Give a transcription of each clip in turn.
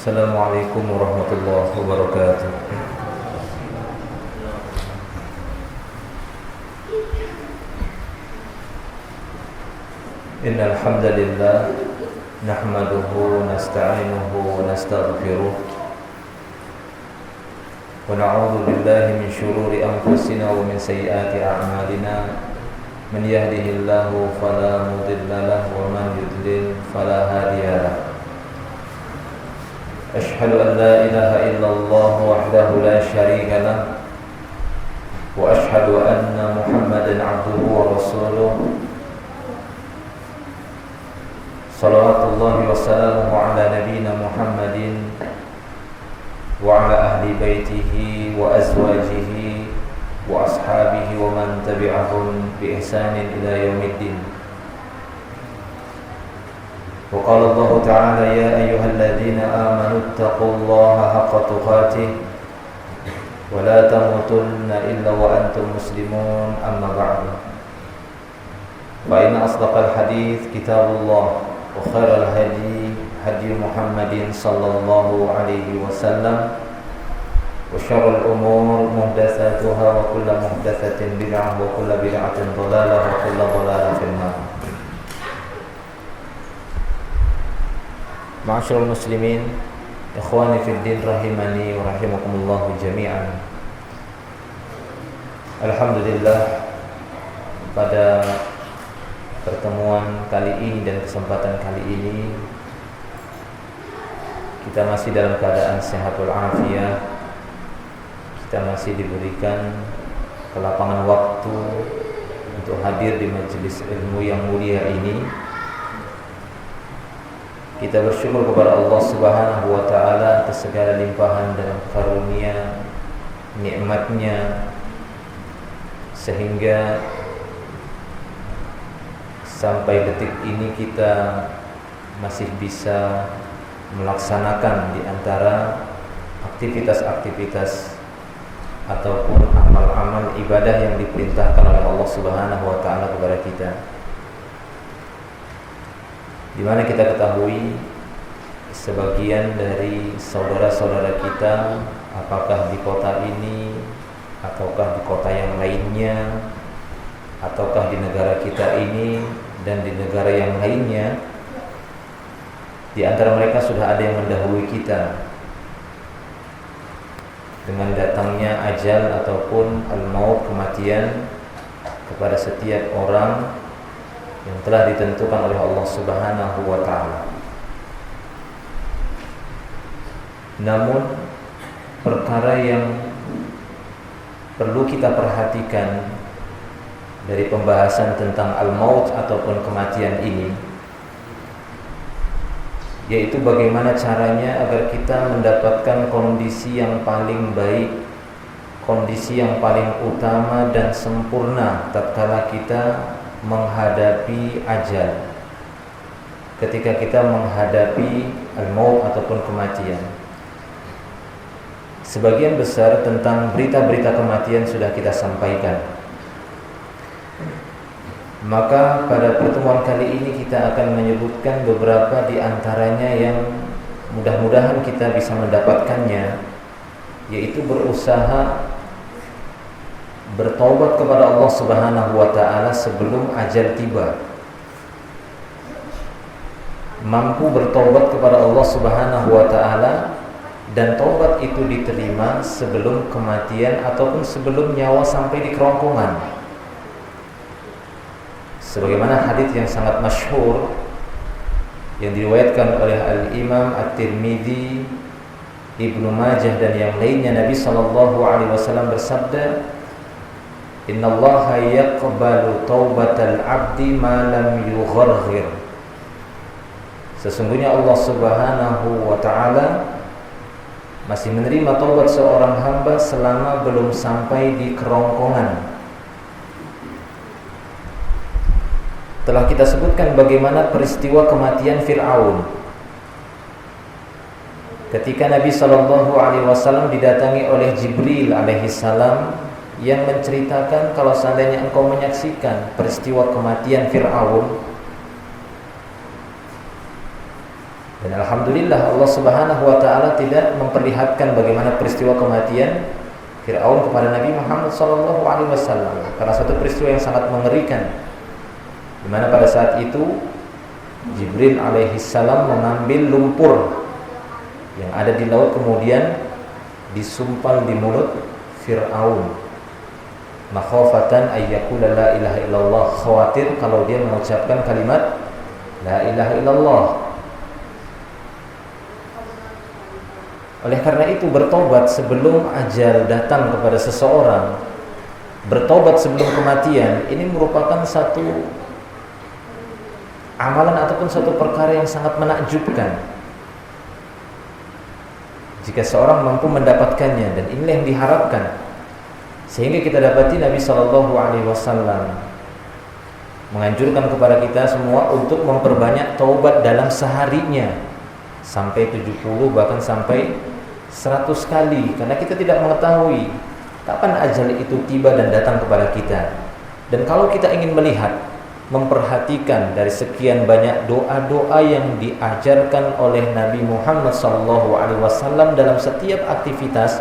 Assalamualaikum warahmatullahi wabarakatuh. Innal hamdalillah nahmaduhu nasta'inuhu wa nastaghfiruh wa na'udzu billahi min shururi anfusina wa min sayyiati a'malina. Man yahdihillahu fala mudilla lahu wa man yudlil fala hadiya lahu. Ashhadu an la ilaha illallah wahdahu la syarika lahu wa ashhadu anna Muhammadan 'abduhu wa rasuluh. Salawatullahi wa salamuhu ala nabiyyina Muhammadin wa ala ahli baitihi wa azwajihi wa ashabihi wa man tabi'ahum bi ihsanin ila yaumiddin. Wa qala Allah ta'ala ya ayyuhalladzina amanu taqullaha haqqa tuqatih wa la tamutunna illa wa antum muslimun, amma ba'du. Fa inna asdaqal hadits kitabullah wa khairal hadi hadi Muhammadin sallallahu alaihi wasallam wa syarrul umur muhdatsatuha wa kullu muhdatsatin bid'ah wa kullu bid'atin dhalalah wa kullu dhalalatin fin nar. Ma'asyiral muslimin, ikhwani fid din rahimani wa rahimakumullah jami'an. Alhamdulillah, pada pertemuan kali ini dan kesempatan kali ini kita masih dalam keadaan sehatul afiyah. Kita masih diberikan kelapangan waktu untuk hadir di majelis ilmu yang mulia ini. Kita bersyukur kepada Allah Subhanahu wa ta'ala atas segala limpahan dan karunia nikmatnya, sehingga sampai detik ini kita masih bisa melaksanakan di antara aktivitas-aktivitas ataupun amal-amal ibadah yang diperintahkan oleh Allah Subhanahu wa ta'ala kepada kita, di mana kita ketahui sebagian dari saudara-saudara kita, apakah di kota ini ataukah di kota yang lainnya, ataukah di negara kita ini dan di negara yang lainnya, di antara mereka sudah ada yang mendahului kita dengan datangnya ajal ataupun al-maut, kematian, kepada setiap orang yang telah ditentukan oleh Allah Subhanahu wa ta'ala. Namun perkara yang perlu kita perhatikan dari pembahasan tentang al-maut ataupun kematian ini, yaitu bagaimana caranya agar kita mendapatkan kondisi yang paling baik, kondisi yang paling utama dan sempurna tatkala kita menghadapi ajal, ketika kita menghadapi al-maut ataupun kematian. Sebagian besar tentang berita-berita kematian sudah kita sampaikan. Maka pada pertemuan kali ini kita akan menyebutkan beberapa di antaranya yang mudah-mudahan kita bisa mendapatkannya, yaitu berusaha bertaubat kepada Allah Subhanahu wa ta'ala sebelum ajal tiba. Mampu bertaubat kepada Allah Subhanahu wa ta'ala, dan taubat itu diterima sebelum kematian ataupun sebelum nyawa sampai di kerongkongan. Sebagaimana hadits yang sangat masyhur yang diriwayatkan oleh Al-Imam At-Tirmidzi, Ibnu Majah dan yang lainnya, Nabi sallallahu alaihi wasallam bersabda, "Innallaha yaqbalu taubatal 'abdi ma lam yugharghir." Sesungguhnya Allah Subhanahu wa ta'ala masih menerima taubat seorang hamba selama belum sampai di kerongkongan. Telah kita sebutkan bagaimana peristiwa kematian Fir'aun ketika Nabi sallallahu alaihi wasallam didatangi oleh Jibril alaihi salam yang menceritakan kalau seandainya engkau menyaksikan peristiwa kematian Fir'aun, Dan alhamdulillah Allah Subhanahu wa taala tidak memperlihatkan bagaimana peristiwa kematian Fir'aun kepada Nabi Muhammad sallallahu alaihi wasallam, karena satu peristiwa yang sangat mengerikan, di mana pada saat itu Jibril alaihi salam mengambil lumpur yang ada di laut kemudian disumpal di mulut Fir'aun, makhafatan ayyakula la ilaha illallah, khawatir kalau dia mengucapkan kalimat la ilaha illallah. Oleh karena itu bertobat sebelum ajal datang kepada seseorang, bertobat sebelum kematian, ini merupakan satu amalan ataupun satu perkara yang sangat menakjubkan jika seorang mampu mendapatkannya, dan inilah yang diharapkan. Sehingga kita dapati Nabi SAW menganjurkan kepada kita semua untuk memperbanyak taubat dalam seharinya, sampai 70 bahkan sampai 100 kali, karena kita tidak mengetahui kapan ajal itu tiba dan datang kepada kita. Dan kalau kita ingin melihat, memperhatikan dari sekian banyak doa-doa yang diajarkan oleh Nabi Muhammad SAW dalam setiap aktivitas,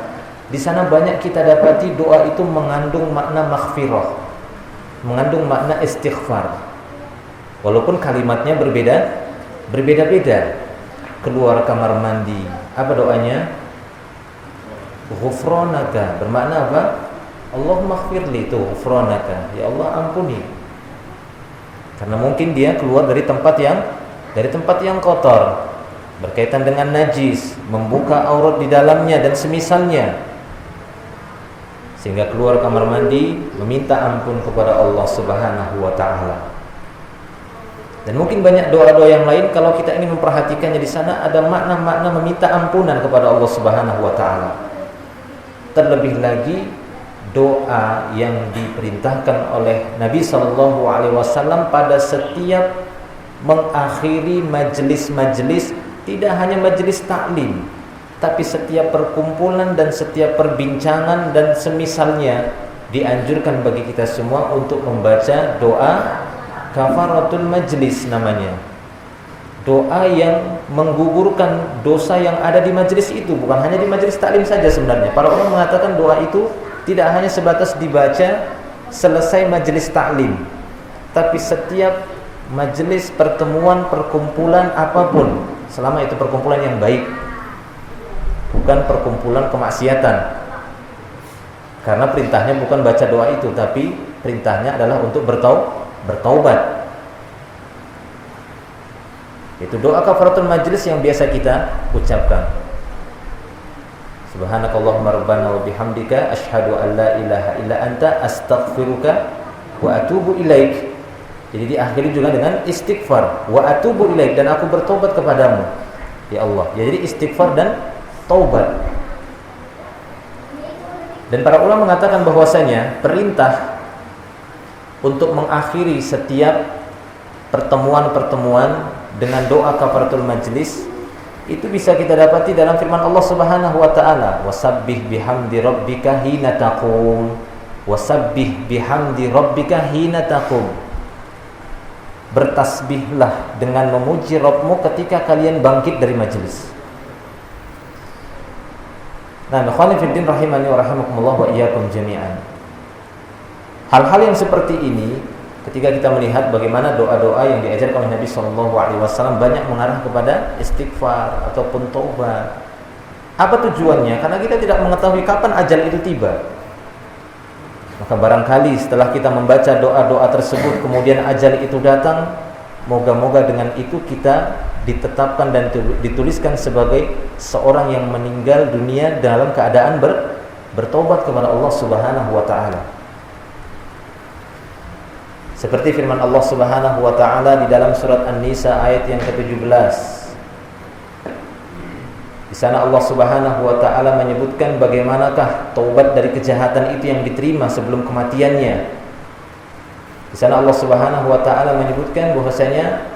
di sana banyak kita dapati doa itu mengandung makna maghfirah, mengandung makna istighfar. Walaupun kalimatnya berbeda-beda. Keluar kamar mandi, apa doanya? Ghufranaka, bermakna apa? Allahumma ighfirli, itu ghufranaka, ya Allah ampuni. Karena mungkin dia keluar dari tempat yang kotor, berkaitan dengan najis, membuka aurat di dalamnya dan semisalnya, sehingga keluar kamar mandi meminta ampun kepada Allah Subhanahu wa taala. Dan mungkin banyak doa-doa yang lain, kalau kita ingin memperhatikannya, di sana ada makna-makna meminta ampunan kepada Allah Subhanahu wa taala. Terlebih lagi doa yang diperintahkan oleh Nabi SAW pada setiap mengakhiri majelis-majelis, tidak hanya majelis taklim, tapi setiap perkumpulan dan setiap perbincangan dan semisalnya, dianjurkan bagi kita semua untuk membaca doa kafaratul majlis namanya. Doa yang menggugurkan dosa yang ada di majelis itu, bukan hanya di majelis taklim saja sebenarnya. Para ulama mengatakan doa itu tidak hanya sebatas dibaca selesai majelis taklim, tapi setiap majelis, pertemuan, perkumpulan apapun, selama itu perkumpulan yang baik, bukan perkumpulan kemaksiatan. Karena perintahnya bukan baca doa itu, tapi perintahnya adalah untuk bertaubat. Itu doa kafaratul majlis yang biasa kita ucapkan. Subhanakallahumma rabbana wa bihamdika asyhadu an la ilaha illa anta astaghfiruka wa atubu ilaik. Jadi diakhiri juga dengan istighfar, wa atubu ilaik, dan aku bertobat kepadamu ya Allah. Jadi istighfar dan taubat. Dan para ulama mengatakan bahwasanya perintah untuk mengakhiri setiap pertemuan-pertemuan dengan doa kafaratul majlis itu bisa kita dapati dalam firman Allah Subhanahu wa taala, wasabbih bihamdi rabbika hina taqum, wasabbih bihamdi rabbika hina taqum. Bertasbihlah dengan memuji Rabbmu ketika kalian bangkit dari majelis. Nah, ikhwani fiddin rahimani wa rahimakumullah wa iyyakum jami'an. Hal-hal yang seperti ini, ketika kita melihat bagaimana doa-doa yang diajarkan oleh Nabi SAW banyak mengarah kepada istighfar ataupun taubat. Apa tujuannya? Karena kita tidak mengetahui kapan ajal itu tiba. Maka barangkali setelah kita membaca doa-doa tersebut, kemudian ajal itu datang, moga-moga dengan itu kita ditetapkan dan dituliskan sebagai seorang yang meninggal dunia dalam keadaan bertobat kepada Allah Subhanahu wa taala. Seperti firman Allah Subhanahu wa taala di dalam surat An-Nisa ayat yang ke-17. Di sana Allah Subhanahu wa taala menyebutkan bagaimanakah taubat dari kejahatan itu yang diterima sebelum kematiannya. Di sana Allah Subhanahu wa taala menyebutkan bahwasanya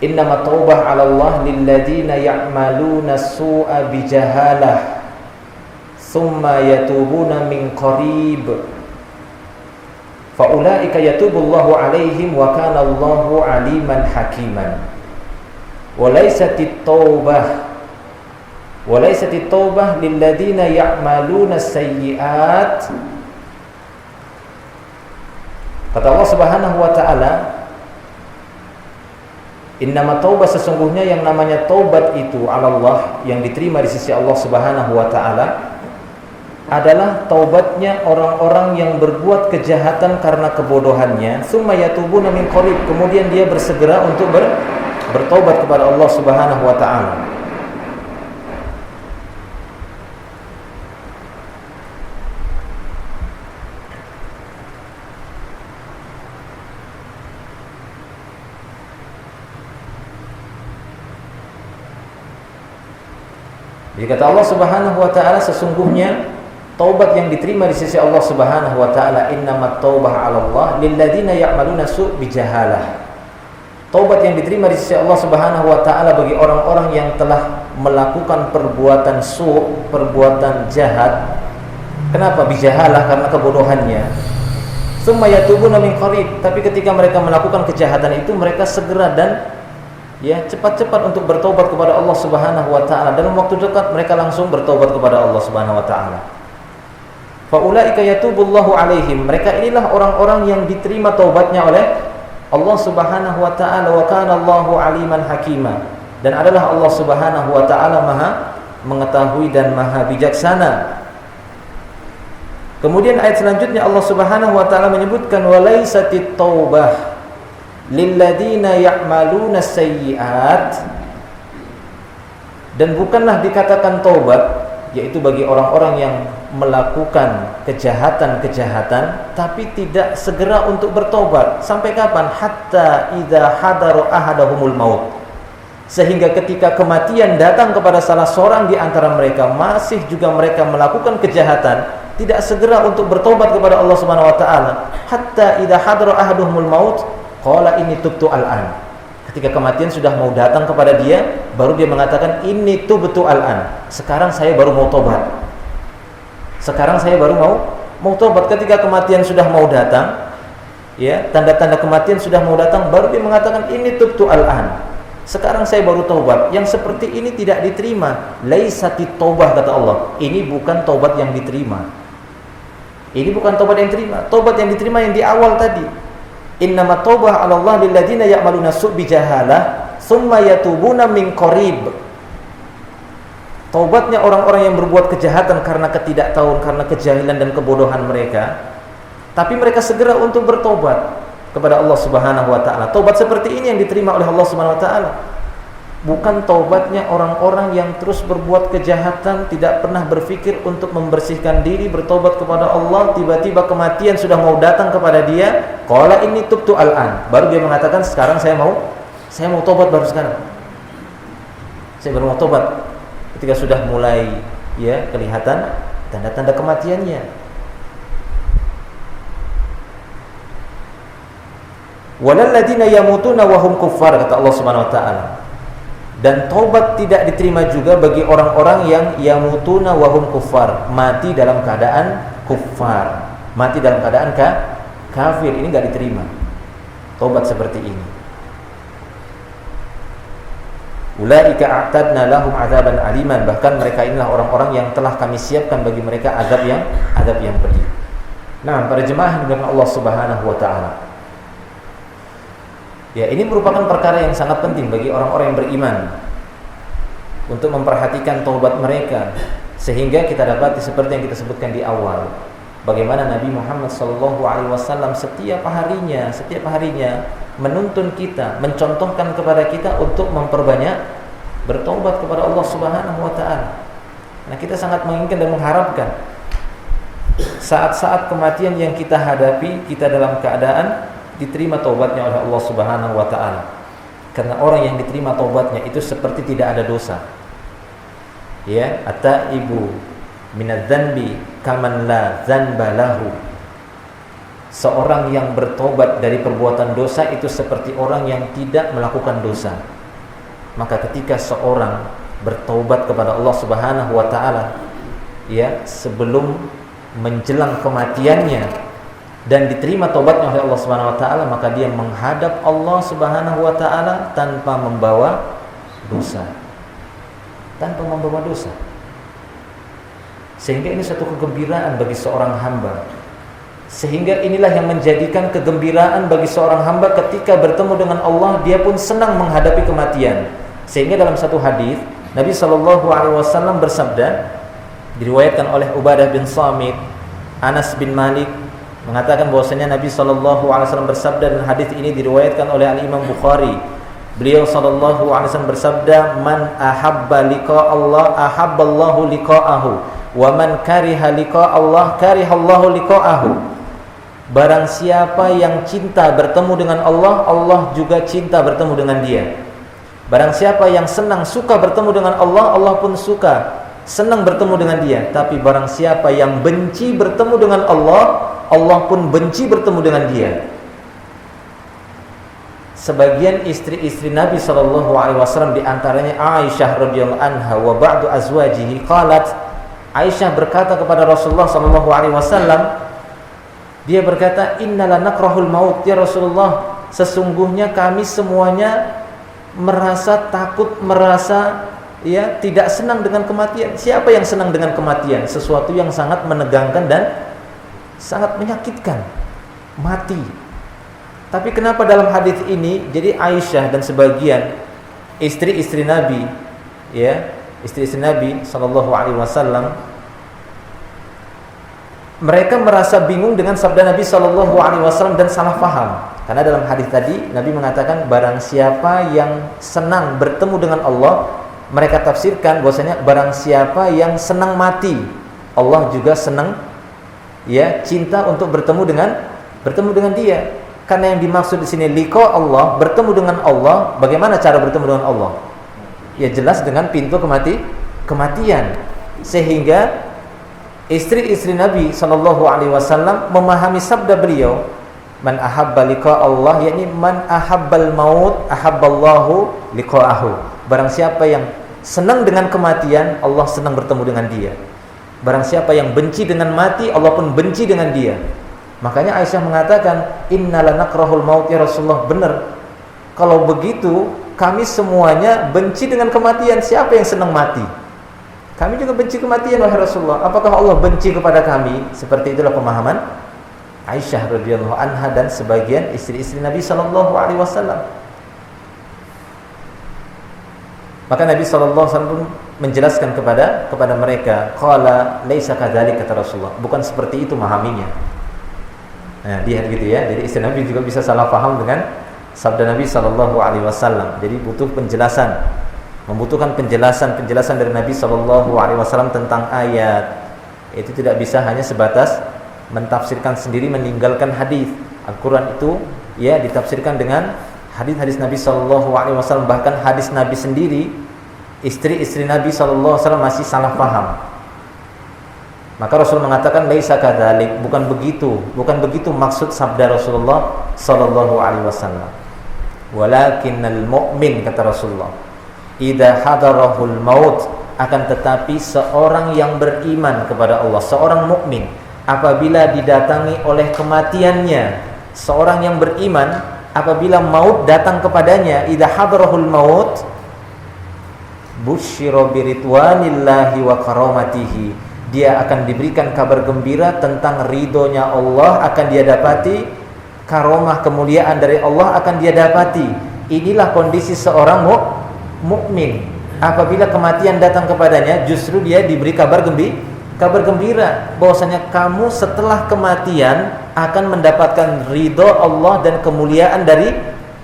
innamat taubah 'ala Allah lilladzina ya'maluna as-su'a bijahalah tsumma yatubuna min qarib faulaika yatubullahu 'alaihim wa kana Allahu 'aliman hakiman. Walaisatit taubah lilladzina ya'maluna sayyi'at. Kata Allah Subhanahu wa taala, innama taubah, sesungguhnya yang namanya taubat itu ala Allah, yang diterima di sisi Allah Subhanahu wa taala, adalah taubatnya orang-orang yang berbuat kejahatan karena kebodohannya, summa yatubuna min qarib, kemudian dia bersegera untuk bertaubat kepada Allah Subhanahu wa taala. Jadi kata Allah Subhanahu wa taala, sesungguhnya taubat yang diterima di sisi Allah Subhanahu wa taala, innamat taubah 'ala Allah lilladzina ya'maluna su' bijahalah. Taubat yang diterima di sisi Allah Subhanahu wa taala bagi orang-orang yang telah melakukan perbuatan perbuatan jahat. Kenapa bijahalah? Karena kebodohannya. Summa yatubuna min qarib, tapi ketika mereka melakukan kejahatan itu, mereka segera dan cepat-cepat untuk bertobat kepada Allah Subhanahu wa taala. Dalam waktu dekat mereka langsung bertobat kepada Allah Subhanahu wa taala. Faulaika yatubullahu alaihim, mereka inilah orang-orang yang diterima taubatnya oleh Allah Subhanahu wa taala. Wa kana Allahu aliman hakima, dan adalah Allah Subhanahu wa taala Maha mengetahui dan Maha bijaksana. Kemudian ayat selanjutnya Allah Subhanahu wa taala menyebutkan walaisatit taubah lilladzina ya'maluna sayyi'at, dan bukanlah dikatakan taubat yaitu bagi orang-orang yang melakukan kejahatan-kejahatan tapi tidak segera untuk bertobat. Sampai kapan? Hatta idza hadaru ahadahumul maut, sehingga ketika kematian datang kepada salah seorang di antara mereka, masih juga mereka melakukan kejahatan, tidak segera untuk bertobat kepada Allah Subhanahu wa taala. Hatta idza hadaru ahaduhumul maut qala inni tubtu al-an. Ketika kematian sudah mau datang kepada dia, baru dia mengatakan inni tubtu al-an. Sekarang saya baru mau tobat. Sekarang saya baru mau tobat. Ketika kematian sudah mau datang, tanda-tanda kematian sudah mau datang, baru dia mengatakan inni tubtu al-an. Sekarang saya baru tobat. Yang seperti ini tidak diterima. Laisatit taubah, kata Allah. Ini bukan tobat yang diterima. Ini bukan tobat yang diterima. Tobat yang diterima yang di awal tadi. Innamat taubah 'ala Allah lilladzina ya'maluna su' bijahalah tsumma yatubuna min qarib. Taubatnya orang-orang yang berbuat kejahatan karena ketidaktahuan, karena kejahilan dan kebodohan mereka, tapi mereka segera untuk bertobat kepada Allah Subhanahu wa taala. Taubat seperti ini yang diterima oleh Allah Subhanahu wa taala. Bukan taubatnya orang-orang yang terus berbuat kejahatan, tidak pernah berpikir untuk membersihkan diri, bertobat kepada Allah, tiba-tiba kematian sudah mau datang kepada dia, qala inni tubtu al-an. Baru dia mengatakan sekarang saya mau tobat baru sekarang. Saya baru mau tobat. Ketika sudah mulai kelihatan tanda-tanda kematiannya. Walal ladzina yamutuna wa hum kuffar, kata Allah Subhanahu wa taala. Dan taubat tidak diterima juga bagi orang-orang yang yamutuna wa hum kuffar, mati dalam keadaan kuffar, mati dalam keadaan kafir. Ini enggak diterima taubat seperti ini. Ulaika a'tadna lahum 'adzaban aliman, bahkan mereka inilah orang-orang yang telah kami siapkan bagi mereka azab yang pedih. Nah, para jemaah dengan Allah Subhanahu wa taala, ini merupakan perkara yang sangat penting bagi orang-orang yang beriman untuk memperhatikan taubat mereka, sehingga kita dapati seperti yang kita sebutkan di awal, bagaimana Nabi Muhammad SAW setiap harinya menuntun kita, mencontohkan kepada kita untuk memperbanyak bertaubat kepada Allah Subhanahu wa taala. Nah, kita sangat menginginkan dan mengharapkan saat-saat kematian yang kita hadapi, kita dalam keadaan diterima taubatnya oleh Allah Subhanahu wa taala. Karena orang yang diterima taubatnya itu seperti tidak ada dosa. At-taibu minadz-dzanbi kaman la dzanba lahu. Seorang yang bertobat dari perbuatan dosa itu seperti orang yang tidak melakukan dosa. Maka ketika seorang bertobat kepada Allah Subhanahu wa taala, sebelum menjelang kematiannya dan diterima taubatnya oleh Allah Subhanahu wa taala, maka dia menghadap Allah Subhanahu wa taala tanpa membawa dosa, tanpa membawa dosa. Sehingga ini satu kegembiraan bagi seorang hamba. Sehingga inilah yang menjadikan kegembiraan bagi seorang hamba ketika bertemu dengan Allah, dia pun senang menghadapi kematian. Sehingga dalam satu hadis Nabi SAW bersabda, diriwayatkan oleh Ubadah bin Samit, Anas bin Malik mengatakan bahwasanya Nabi SAW bersabda, dan hadis ini diriwayatkan oleh Al-Imam Bukhari. Beliau SAW bersabda, "Man ahabba liqa Allah, ahabballahu liqa'ahu, wa man kariha liqa Allah, karihallahu liqa'ahu." Barang siapa yang cinta bertemu dengan Allah, Allah juga cinta bertemu dengan dia. Barang siapa yang senang suka bertemu dengan Allah, Allah pun suka senang bertemu dengan dia. Tapi barang siapa yang benci bertemu dengan Allah, Allah pun benci bertemu dengan dia. Sebagian istri-istri Nabi SAW, di antaranya Aisyah radhiyallahu anha wa ba'du azwajihi, qalat, Aisyah berkata kepada Rasulullah SAW, dia berkata, "Innala nakrahul maut ya Rasulullah, sesungguhnya kami semuanya merasa takut, merasa tidak senang dengan kematian." Siapa yang senang dengan kematian? Sesuatu yang sangat menegangkan dan sangat menyakitkan, mati. Tapi kenapa dalam hadis ini jadi Aisyah dan sebagian istri-istri Nabi, istri-istri Nabi SAW, mereka merasa bingung dengan sabda Nabi SAW dan salah faham. Karena dalam hadis tadi Nabi mengatakan, barang siapa yang senang bertemu dengan Allah, mereka tafsirkan bahwasanya barang siapa yang senang mati, Allah juga senang cinta untuk bertemu dengan dia. Karena yang dimaksud di sini liqa Allah, bertemu dengan Allah. Bagaimana cara bertemu dengan Allah? Ya jelas dengan pintu kematian. Sehingga istri-istri Nabi SAW memahami sabda beliau, "Man ahabba liqa Allah," yakni man ahabbal maut ahabballahu liqa'ahu. Barang siapa yang senang dengan kematian, Allah senang bertemu dengan dia. Barang siapa yang benci dengan mati, Allah pun benci dengan dia. Makanya Aisyah mengatakan, "Innala nakrahul maut ya Rasulullah." Benar. Kalau begitu, kami semuanya benci dengan kematian. Siapa yang senang mati? Kami juga benci kematian wahai Rasulullah. Apakah Allah benci kepada kami? Seperti itulah pemahaman Aisyah radhiyallahu anha dan sebagian istri-istri Nabi SAW. Maka Nabi SAW pun menjelaskan kepada mereka, qala laisa kadzalik, kata Rasulullah, bukan seperti itu memahaminya. Nah, lihat gitu ya. Jadi istri Nabi juga bisa salah paham dengan sabda Nabi SAW. Jadi butuh penjelasan, membutuhkan penjelasan dari Nabi SAW tentang ayat. Itu tidak bisa hanya sebatas mentafsirkan sendiri, meninggalkan hadis. Al-Quran itu ditafsirkan dengan hadis-hadis Nabi SAW. Bahkan hadis Nabi sendiri, istri-istri Nabi SAW masih salah paham. Maka Rasul mengatakan laisa kadzalik, bukan begitu maksud sabda Rasulullah SAW. Walakinnal mu'min, kata Rasulullah, idza hadarahul maut, akan tetapi seorang yang beriman kepada Allah, seorang mukmin, apabila didatangi oleh kematiannya, seorang yang beriman apabila maut datang kepadanya, idza hadarahul maut busyira biridwanillahi wa karamatihi, dia akan diberikan kabar gembira tentang ridhonya Allah akan dia dapati, karomah kemuliaan dari Allah akan dia dapati. Inilah kondisi seorang mukmin. Apabila kematian datang kepadanya, justru dia diberi kabar gembira bahwasanya kamu setelah kematian akan mendapatkan ridho Allah dan kemuliaan dari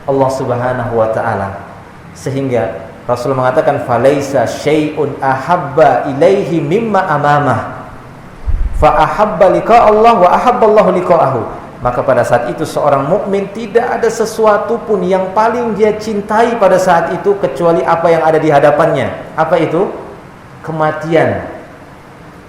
Allah Subhanahu wa taala. Sehingga Rasul mengatakan, falaisa syai'un ahabba ilaihi mimma amamah fa ahabba liqa Allah wa ahabballahu liqa'ahu. Maka pada saat itu seorang mukmin tidak ada sesuatu pun yang paling dia cintai pada saat itu kecuali apa yang ada di hadapannya. Apa itu? Kematian.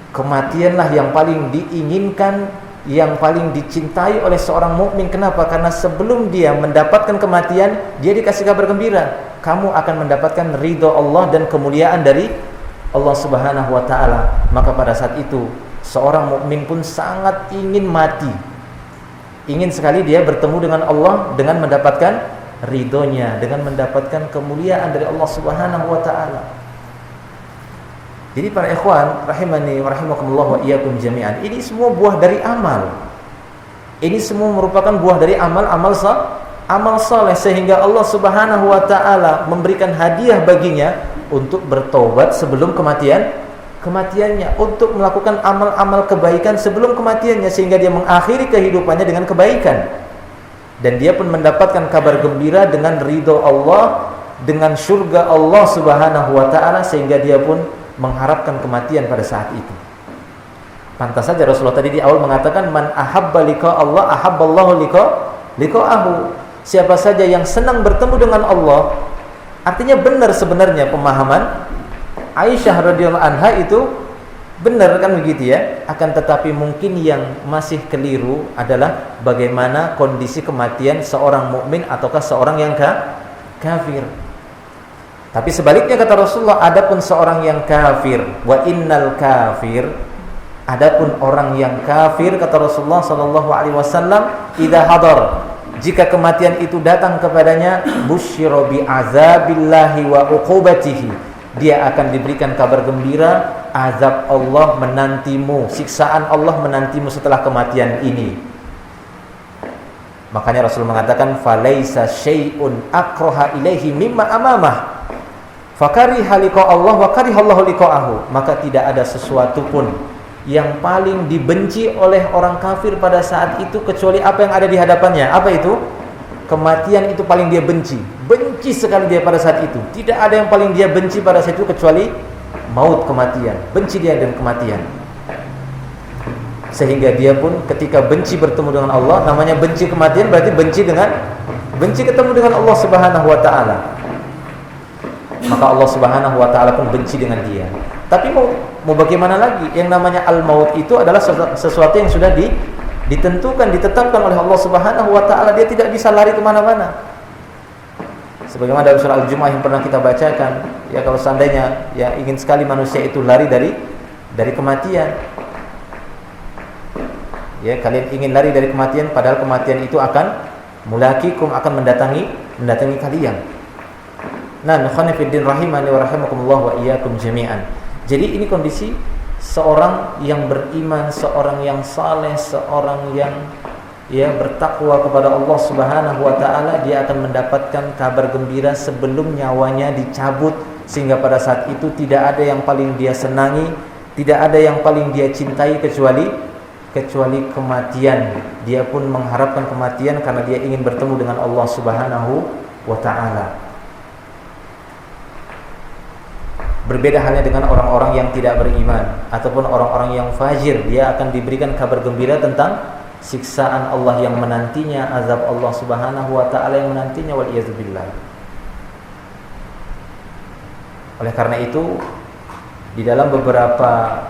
Kematianlah yang paling diinginkan, yang paling dicintai oleh seorang mukmin. Kenapa? Karena sebelum dia mendapatkan kematian, dia dikasih kabar gembira, kamu akan mendapatkan ridho Allah dan kemuliaan dari Allah Subhanahu wa taala. Maka pada saat itu seorang mukmin pun sangat ingin mati. Ingin sekali dia bertemu dengan Allah dengan mendapatkan ridhonya, dengan mendapatkan kemuliaan dari Allah Subhanahu wa taala. Jadi para ikhwan rahimani wa rahimakumullah wa iyyakum jami'an, ini semua buah dari amal. Ini semua merupakan buah dari amal saleh, sehingga Allah Subhanahu wa taala memberikan hadiah baginya untuk bertobat sebelum kematiannya, untuk melakukan amal-amal kebaikan sebelum kematiannya, sehingga dia mengakhiri kehidupannya dengan kebaikan. Dan dia pun mendapatkan kabar gembira dengan ridho Allah, dengan surga Allah Subhanahu wa taala, sehingga dia pun mengharapkan kematian pada saat itu. Pantas saja Rasulullah tadi di awal mengatakan, man ahabba liqa Allah ahabballahu liqa'ahu. Siapa saja yang senang bertemu dengan Allah, artinya benar sebenarnya pemahaman Aisyah radhiyallahu anha itu benar kan begitu ya. Akan tetapi mungkin yang masih keliru adalah bagaimana kondisi kematian seorang mukmin ataukah seorang yang kafir. Tapi sebaliknya kata Rasulullah, adapun seorang yang kafir, wa innal kafir, adapun orang yang kafir kata Rasulullah sallallahu alaihi wasallam, idza hadar, jika kematian itu datang kepadanya, busyira bi azabillahi wa uqubatihi, dia akan diberikan kabar gembira, azab Allah menantimu, siksaan Allah menantimu setelah kematian ini. Makanya Rasul mengatakan, falaisa syai'un akraha ilaihi mimma amamah, fakariha liqa Allah wa karihallahu liqa'ahu. Maka tidak ada sesuatu pun yang paling dibenci oleh orang kafir pada saat itu kecuali apa yang ada di hadapannya. Apa itu? Kematian itu paling dia benci. Benci sekali dia pada saat itu. Tidak ada yang paling dia benci pada saat itu kecuali maut, kematian. Benci dia dengan kematian. Sehingga dia pun ketika benci bertemu dengan Allah, namanya benci kematian berarti benci ketemu dengan Allah Subhanahu wa taala. Maka Allah Subhanahu wa taala pun benci dengan dia. Tapi mau bagaimana lagi? Yang namanya al-maut itu adalah sesuatu yang sudah ditetapkan oleh Allah Subhanahu wa taala. Dia tidak bisa lari kemana-mana. Sebagaimana dalam surah Al-Jumu'ah yang pernah kita bacakan, ya kalau seandainya ya ingin sekali manusia itu lari dari kematian. Ya, kalian ingin lari dari kematian, padahal kematian itu akan mulakikum, akan mendatangi kalian. Nah, ikhwan fillah rahimani wa rahimakumullah wa iyyakum jami'an. Jadi ini kondisi seorang yang beriman, seorang yang saleh, seorang yang bertakwa kepada Allah Subhanahu wa taala, dia akan mendapatkan kabar gembira sebelum nyawanya dicabut, sehingga pada saat itu tidak ada yang paling dia senangi, tidak ada yang paling dia cintai kecuali kematian. Dia pun mengharapkan kematian karena dia ingin bertemu dengan Allah Subhanahu wa taala. Berbeda halnya dengan orang-orang yang tidak beriman ataupun orang-orang yang fajir, dia akan diberikan kabar gembira tentang siksaan Allah yang menantinya, azab Allah Subhanahu wa taala yang menantinya, wal iyadzubillah. Oleh karena itu, di dalam beberapa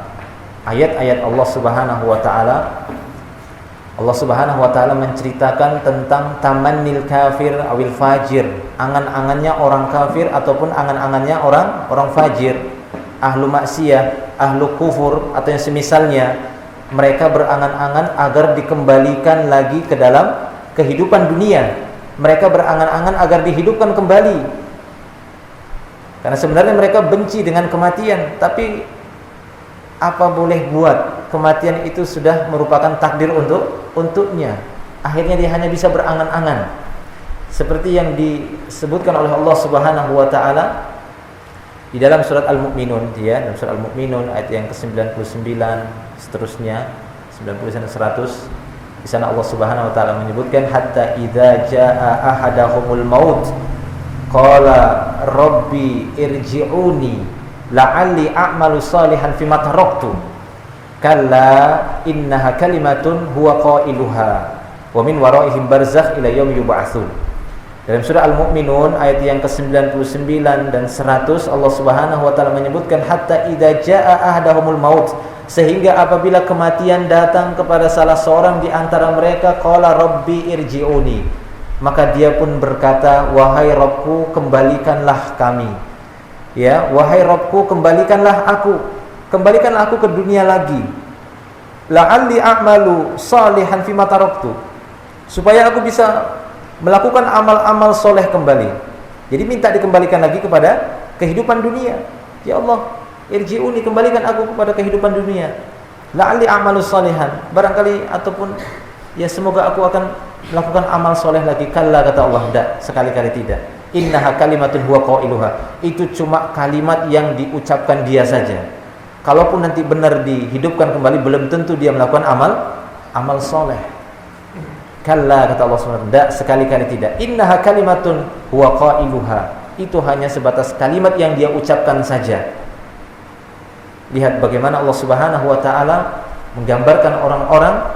ayat-ayat Allah Subhanahu wa taala, Allah Subhanahu wa taala menceritakan tentang tamannil kafir awil fajir, angan-angannya orang kafir ataupun angan-angannya orang fajir, ahlu maksiyah, ahlu kufur atau yang semisalnya. Mereka berangan-angan agar dikembalikan lagi ke dalam kehidupan dunia. Mereka berangan-angan agar dihidupkan kembali. Karena sebenarnya mereka benci dengan kematian, tapi apa boleh buat, kematian itu sudah merupakan takdir untuknya. Akhirnya dia hanya bisa berangan-angan. Seperti yang disebutkan oleh Allah Subhanahu wa taala di dalam surat Al-Mu'minun, dalam surat Al-Mu'minun ayat yang ke-99 seterusnya, 90 sampai 100. Di sana Allah Subhanahu wa taala menyebutkan, hatta idza jaa ahadahumul maut qala rabbi irji'uni la'alli a'malu salihan fima taraktu kalla innaha kalimatun huwa qailuha wa min waraihim barzakh ila yaumi yub'atsun. Dalam surah Al-Mu'minun ayat yang ke-99 dan 100, Allah Subhanahu wa taala menyebutkan hatta idza jaa ahadahumul maut, sehingga apabila kematian datang kepada salah seorang di antara mereka, qala rabbi irji'uni, maka dia pun berkata, wahai Rabbku, kembalikanlah kami. Ya, wahai Rabbku, kembalikanlah aku ke dunia lagi. La'alli a'malu salihan fima taraktu, supaya aku bisa melakukan amal-amal soleh kembali. Jadi minta dikembalikan lagi kepada kehidupan dunia. Ya Allah, irji'uni, kembalikan aku kepada kehidupan dunia. La'alli a'malu sholihan, barangkali, ataupun ya semoga aku akan melakukan amal soleh lagi. Kalla, kata Allah, tidak, sekali-kali tidak. Innaha kalimatun huwa qailuha, itu cuma kalimat yang diucapkan dia saja. Kalaupun nanti benar dihidupkan kembali, belum tentu dia melakukan amal soleh. Kalla, kata Allah SWT, tidak, sekali-kali tidak. Innaha kalimatun huwa qailuha, itu hanya sebatas kalimat yang dia ucapkan saja. Lihat bagaimana Allah Subhanahu wa taala menggambarkan orang-orang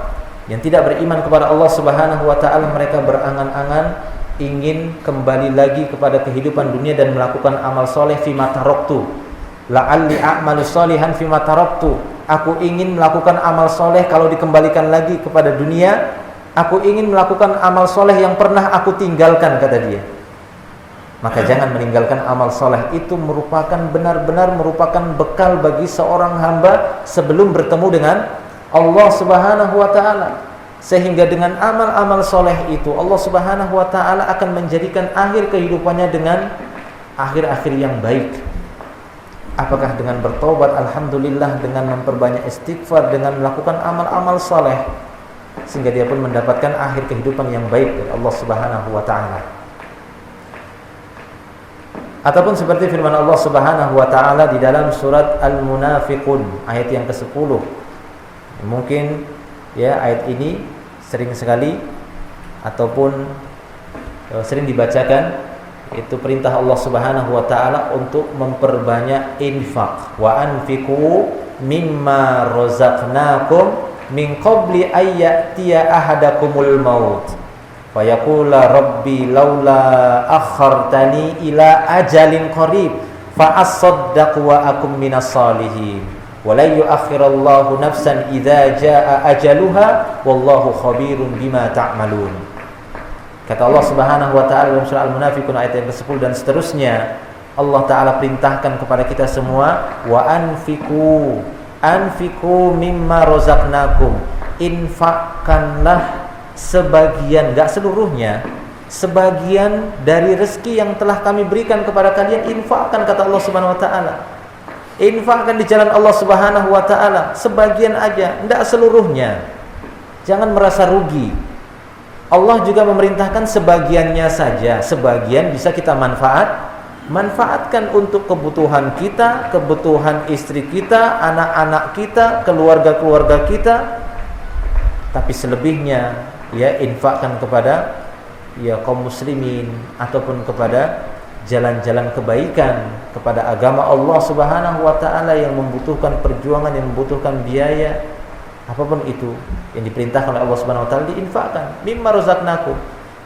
yang tidak beriman kepada Allah Subhanahu wa taala. Mereka berangan-angan ingin kembali lagi kepada kehidupan dunia dan melakukan amal soleh. Fima taraktu, la'alli a'malu sholihan fima taraktu, aku ingin melakukan amal soleh kalau dikembalikan lagi kepada dunia. Aku ingin melakukan amal soleh yang pernah aku tinggalkan, kata dia. Maka jangan meninggalkan amal soleh. Itu merupakan, benar-benar merupakan bekal bagi seorang hamba sebelum bertemu dengan Allah Subhanahu wa ta'ala. Sehingga dengan amal-amal soleh itu Allah Subhanahu wa ta'ala akan menjadikan akhir kehidupannya dengan akhir-akhir yang baik. Apakah dengan bertobat, alhamdulillah, dengan memperbanyak istighfar, dengan melakukan amal-amal soleh, sehingga dia pun mendapatkan akhir kehidupan yang baik dari Allah Subhanahu wa ta'ala. Ataupun seperti firman Allah Subhanahu wa ta'ala di dalam surat Al-Munafiqun ayat yang ke-10. Mungkin ya ayat ini sering sekali ataupun sering dibacakan, itu perintah Allah Subhanahu wa ta'ala untuk memperbanyak infak. Wa anfiqu mimma razaqnakum min qabli ayyatiya ahadakumul maut fayaqula rabbi laula akhartani ila ajalin qarib fa asaddaq wa akum minas salihin wa la yu'akhirallahu nafsan idza jaa ajaluha wallahu khabirun bima ta'malun. Kata Allah Subhanahu wa taala dalam surah Al-Munafiqun ayat yang ke-10 dan seterusnya, Allah taala perintahkan kepada kita semua, wa anfiqu mimma razaqnakum, infakkanlah sebagian, enggak seluruhnya, sebagian dari rezeki yang telah kami berikan kepada kalian, infakkan, kata Allah Subhanahu wa taala. Infakkan di jalan Allah Subhanahu wa taala, sebagian aja, enggak seluruhnya. Jangan merasa rugi. Allah juga memerintahkan sebagiannya saja. Sebagian bisa kita manfaatkan untuk kebutuhan kita, kebutuhan istri kita, anak-anak kita, keluarga-keluarga kita. Tapi selebihnya ya infakkan kepada ya kaum muslimin ataupun kepada jalan-jalan kebaikan, kepada agama Allah Subhanahu wa taala yang membutuhkan perjuangan, yang membutuhkan biaya. Apapun itu yang diperintahkan oleh Allah Subhanahu wa taala diinfakkan. Mimma razaqnakum.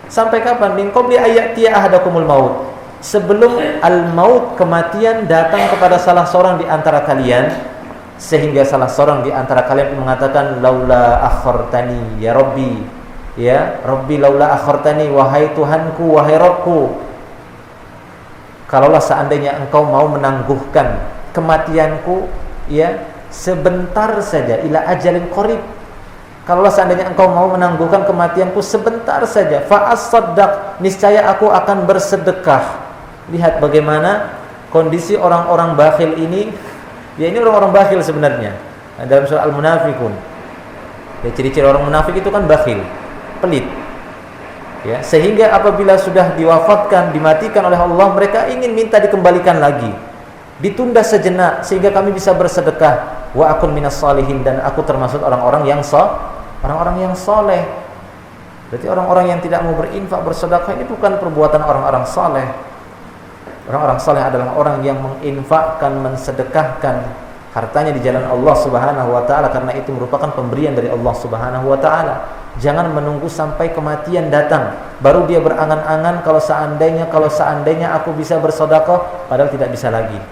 Sampai kapan? Min qabli ayyatiya ahadakumul maut. Sebelum al-maut, kematian datang kepada salah seorang di antara kalian, sehingga salah seorang di antara kalian mengatakan laula akhartani ya Rabbi, ya Rabbi laula akhartani, wahai Tuhanku, wahai Rabbku, kalaulah seandainya engkau mau menangguhkan kematianku ya sebentar saja, ila ajalin qarib, kalaulah seandainya engkau mau menangguhkan kematianku sebentar saja, fa as-saddaq, niscaya aku akan bersedekah. Lihat bagaimana kondisi orang-orang bakhil ini. Ya ini orang-orang bakhil sebenarnya. Dalam surah Al-Munafiqun, ya ciri-ciri orang munafik itu kan bakhil, pelit. Ya, sehingga apabila sudah diwafatkan, dimatikan oleh Allah, mereka ingin minta dikembalikan lagi, ditunda sejenak sehingga kami bisa bersedekah. Wa akun minas salihin, dan aku termasuk orang-orang yang soleh. Berarti orang-orang yang tidak mau berinfak, bersedekah, ini bukan perbuatan orang-orang soleh. Orang-orang saleh adalah orang yang menginfakkan, mensedekahkan hartanya di jalan Allah Subhanahu wa taala, karena itu merupakan pemberian dari Allah Subhanahu wa taala. Jangan menunggu sampai kematian datang baru dia berangan-angan kalau seandainya aku bisa bersedekah, padahal tidak bisa lagi.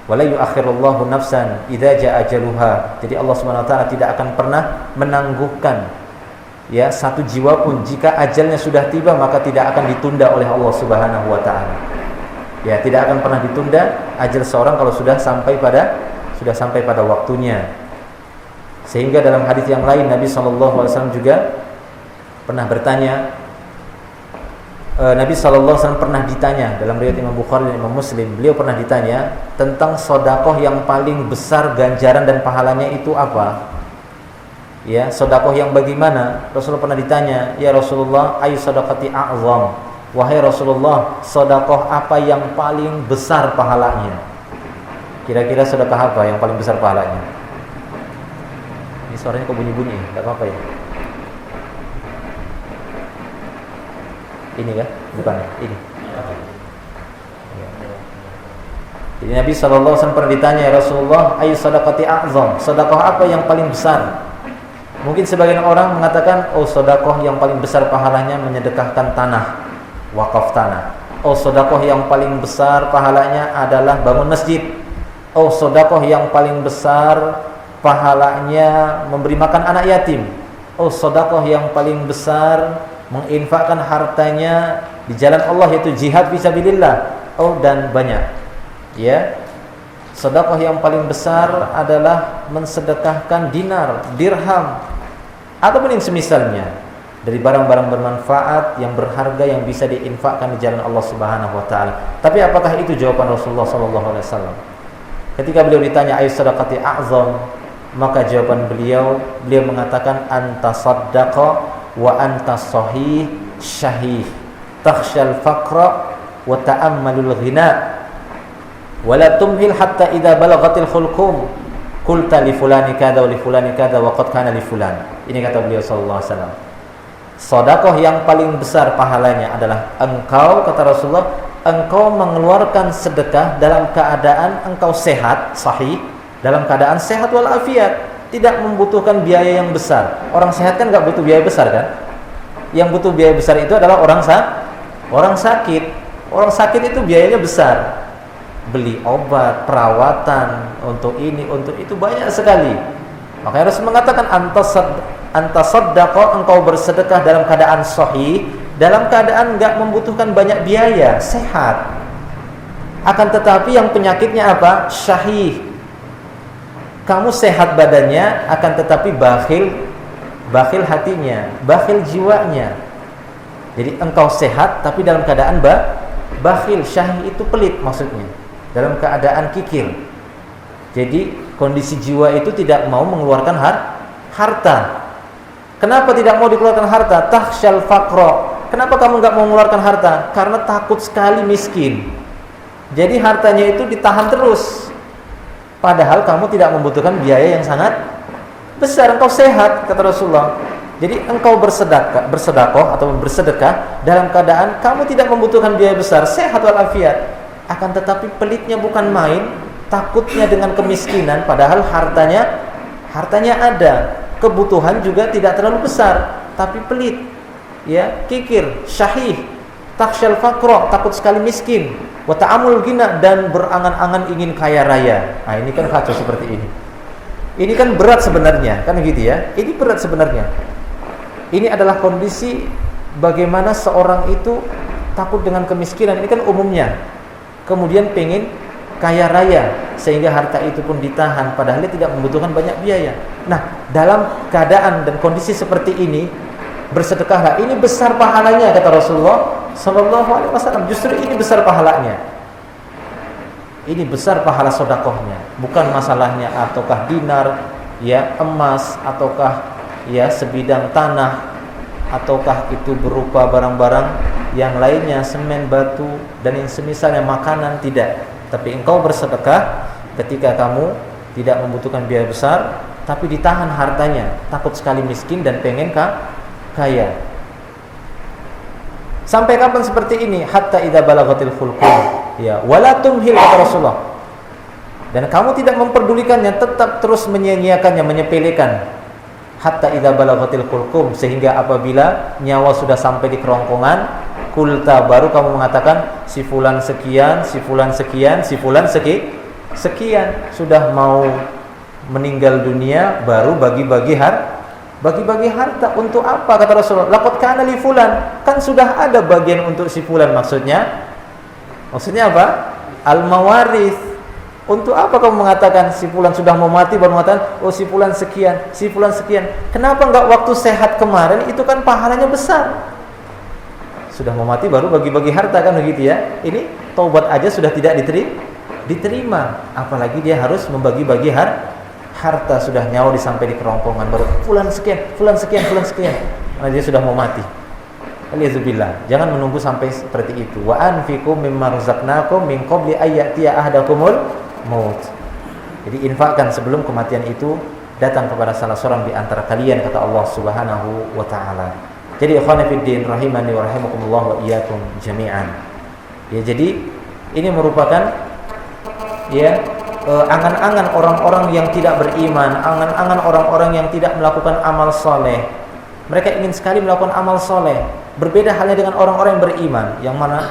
Wala yu'akhirullahu nafsan idza jaa ajaluha. Jadi Allah Subhanahu wa taala tidak akan pernah menangguhkan ya satu jiwa pun, jika ajalnya sudah tiba maka tidak akan ditunda oleh Allah Subhanahu wa taala. Ya, tidak akan pernah ditunda ajal seorang kalau sudah sampai pada waktunya. Sehingga dalam hadis yang lain Nabi SAW juga pernah bertanya Nabi SAW pernah ditanya dalam riwayat Imam Bukhari dan Imam Muslim, beliau pernah ditanya tentang sedekah yang paling besar ganjaran dan pahalanya itu apa? Ya, sedekah yang bagaimana? Rasulullah pernah ditanya, "Ya Rasulullah, ayu sedekati a'zam?" Wahai Rasulullah, sedekah apa yang paling besar pahalanya? Kira-kira sedekah apa yang paling besar pahalanya? Ini suaranya kok bunyi-bunyi, enggak apa-apa ya? Ini kan? Bukan ya? Ini. Jadi Nabi SAW pernah ditanya, "Ya Rasulullah, ayu sedekati a'zam?" Sedekah apa yang paling besar? Mungkin sebagian orang mengatakan, "Oh, sedekah yang paling besar pahalanya menyedekahkan tanah, wakaf tanah." "Oh, sedekah yang paling besar pahalanya adalah bangun masjid." "Oh, sedekah yang paling besar pahalanya memberi makan anak yatim." "Oh, sedekah yang paling besar menginfakkan hartanya di jalan Allah, yaitu jihad fisabilillah." Oh, dan banyak. Ya. Sedekah yang paling besar adalah mensedekahkan dinar, dirham, ataupun yang semisalnya dari barang-barang bermanfaat yang berharga yang bisa diinfakkan di jalan Allah Subhanahu wa taala. Tapi apakah itu jawaban Rasulullah sallallahu alaihi wasallam? Ketika beliau ditanya ayu sedekati a'zam, maka jawaban beliau mengatakan, "Anta saddaqa wa anta sahih syahih takhshal faqra wa ta'ammalul ghina wa la tumhil hatta idza balagatil khulqum qulta li fulani kada wa li fulani kada wa qad kana li fulan." Ini kata beliau sallallahu alaihi wasallam, sedekah yang paling besar pahalanya adalah engkau, kata Rasulullah, engkau mengeluarkan sedekah dalam keadaan engkau sehat, sahih, dalam keadaan sehat walafiat, tidak membutuhkan biaya yang besar. Orang sehat kan nggak butuh biaya besar kan? Yang butuh biaya besar itu adalah orang sakit. Orang sakit itu biayanya besar. Beli obat, perawatan, untuk ini, untuk itu banyak sekali. Makanya Rasul mengatakan anta saddaqa, engkau bersedekah dalam keadaan sahih, dalam keadaan nggak membutuhkan banyak biaya, sehat. Akan tetapi yang penyakitnya apa? Syahih. Kamu sehat badannya, akan tetapi bakhil hatinya, bakhil jiwanya. Jadi engkau sehat tapi dalam keadaan bakhil. Syahih itu pelit maksudnya, dalam keadaan kikir. Jadi kondisi jiwa itu tidak mau mengeluarkan harta. Kenapa tidak mau dikeluarkan harta? Takhshal faqra. Kenapa kamu nggak mau mengeluarkan harta? Karena takut sekali miskin. Jadi hartanya itu ditahan terus. Padahal kamu tidak membutuhkan biaya yang sangat besar. Engkau sehat, kata Rasulullah. Jadi engkau bersedekah atau bersedekah dalam keadaan kamu tidak membutuhkan biaya besar, sehat walafiat. Akan tetapi pelitnya bukan main, takutnya dengan kemiskinan, padahal hartanya ada, kebutuhan juga tidak terlalu besar, tapi pelit, ya, kikir, syahih, takhshal faqra, takut sekali miskin. Wa ta'amul ghina, dan berangan-angan ingin kaya raya. Nah, ini kan kacau seperti ini. Ini kan berat sebenarnya, kan gitu ya. Ini berat sebenarnya. Ini adalah kondisi bagaimana seorang itu takut dengan kemiskinan. Ini kan umumnya. Kemudian pengen kaya raya sehingga harta itu pun ditahan padahal dia tidak membutuhkan banyak biaya. Nah, dalam keadaan dan kondisi seperti ini, bersedekahlah. Ini besar pahalanya, kata Rasulullah sallallahu alaihi wasallam. Justru ini besar pahalanya. Ini besar pahala sedekahnya. Bukan masalahnya ataukah dinar, ya, emas, ataukah ya sebidang tanah, ataukah itu berupa barang-barang yang lainnya, semen, batu, dan yang semisalnya, makanan, tidak. Tapi engkau bersedekah ketika kamu tidak membutuhkan biaya besar, tapi ditahan hartanya, takut sekali miskin dan pengen kaya. Sampai kapan seperti ini? Hatta idza balagatil khulqum, ya, wala tumhil, kata Rasulullah. Dan kamu tidak memperdulikannya, tetap terus menyia-nyiakannya, menyepelekan. Hatta idza balagatil khulqum, sehingga apabila nyawa sudah sampai di kerongkongan, kulta, baru kamu mengatakan si fulan sekian, si fulan sekian, si fulan sekian sudah mau meninggal dunia, baru bagi-bagi harta. Untuk apa, kata Rasulullah? Laqad kana li fulan, kan sudah ada bagian untuk si fulan. Maksudnya apa? Al-mawarith. Untuk apa kamu mengatakan si fulan sudah mau mati baru mengatakan oh si fulan sekian, si fulan sekian? Kenapa enggak waktu sehat kemarin? Itu kan pahalanya besar. Sudah mau mati baru bagi-bagi harta kan begitu ya. Ini taubat aja sudah tidak diterima, apalagi dia harus membagi-bagi harta. Sudah nyawa disampai di kerongkongan baru fulan sekian. Karena dia sudah mau mati. Alhamdulillah. Jangan menunggu sampai seperti itu. Wa anfiqu mimma razaqnakum min qabli ayyatiya ahadakumul maut. Jadi infakkan sebelum kematian itu datang kepada salah seorang di antara kalian, kata Allah Subhanahu wa taala. Jadi ikhwan fillah rahimani wa rahimakumullah wa iyyakum jami'an. Ya, jadi ini merupakan angan-angan orang-orang yang tidak beriman, angan-angan orang-orang yang tidak melakukan amal soleh. Mereka ingin sekali melakukan amal soleh. Berbeda halnya dengan orang-orang yang beriman,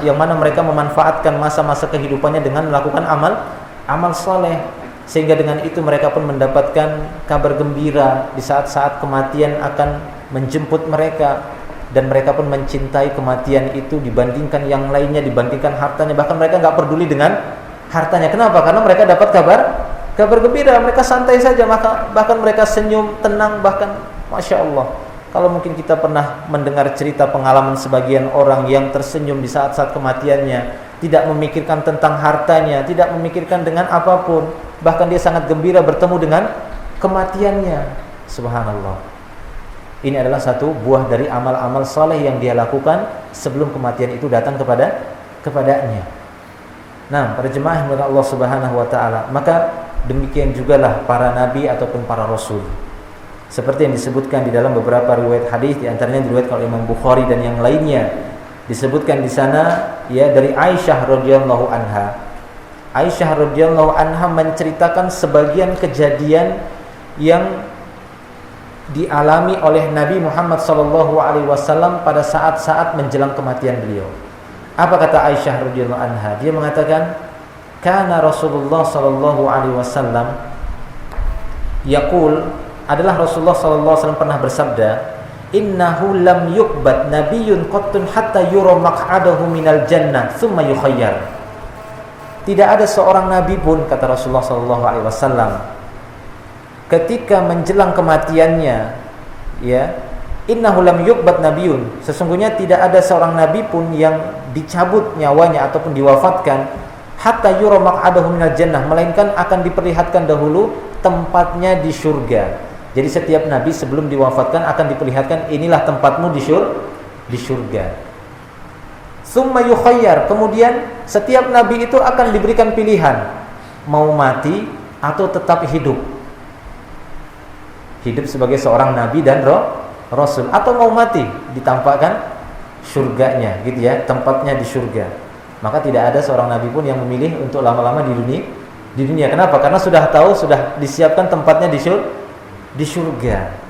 yang mana mereka memanfaatkan masa-masa kehidupannya dengan melakukan amal soleh, sehingga dengan itu mereka pun mendapatkan kabar gembira di saat-saat kematian akan menjemput mereka, dan mereka pun mencintai kematian itu dibandingkan yang lainnya, dibandingkan hartanya. Bahkan mereka nggak peduli dengan hartanya. Kenapa? Karena mereka dapat kabar gembira, mereka santai saja, bahkan mereka senyum, tenang, bahkan Masya Allah. Kalau mungkin kita pernah mendengar cerita pengalaman sebagian orang yang tersenyum di saat-saat kematiannya, tidak memikirkan tentang hartanya, tidak memikirkan dengan apapun, bahkan dia sangat gembira bertemu dengan kematiannya. Subhanallah. Ini adalah satu buah dari amal-amal saleh yang dia lakukan sebelum kematian itu datang kepadanya. Nah, para jemaah yang Allah Subhanahu wa taala, maka demikian jugalah para nabi ataupun para rasul. Seperti yang disebutkan di dalam beberapa riwayat hadis, di antaranya diriwayatkan oleh Imam Bukhari dan yang lainnya. Disebutkan di sana dari Aisyah radhiyallahu anha. Aisyah radhiyallahu anha menceritakan sebagian kejadian yang dialami oleh Nabi Muhammad sallallahu alaihi wasallam pada saat-saat menjelang kematian beliau. Apa kata Aisyah radhiyallahu anha? Dia mengatakan, "Kana Rasulullah sallallahu alaihi wasallam yaqul," adalah Rasulullah sallallahu alaihi wasallam pernah bersabda, "Innahu lam yuqbad nabiyyun qattun hatta yura maq'adahu minal jannah thumma yukhayyar." Tidak ada seorang nabi pun, kata Rasulullah sallallahu alaihi wasallam, ketika menjelang kematiannya, innahu lam yuqbad nabiyyun, sesungguhnya tidak ada seorang nabi pun yang dicabut nyawanya ataupun diwafatkan hatta yura maq'adahu minal jannah, melainkan akan diperlihatkan dahulu tempatnya di surga. Jadi setiap nabi sebelum diwafatkan akan diperlihatkan, inilah tempatmu di surga. Summa yukhayyar, kemudian setiap nabi itu akan diberikan pilihan, mau mati atau tetap hidup. Hidup sebagai seorang nabi dan rasul, atau mau mati ditampakkan surganya, gitu ya, tempatnya di surga. Maka tidak ada seorang nabi pun yang memilih untuk lama-lama di dunia. Kenapa? Karena sudah tahu, sudah disiapkan tempatnya di surga.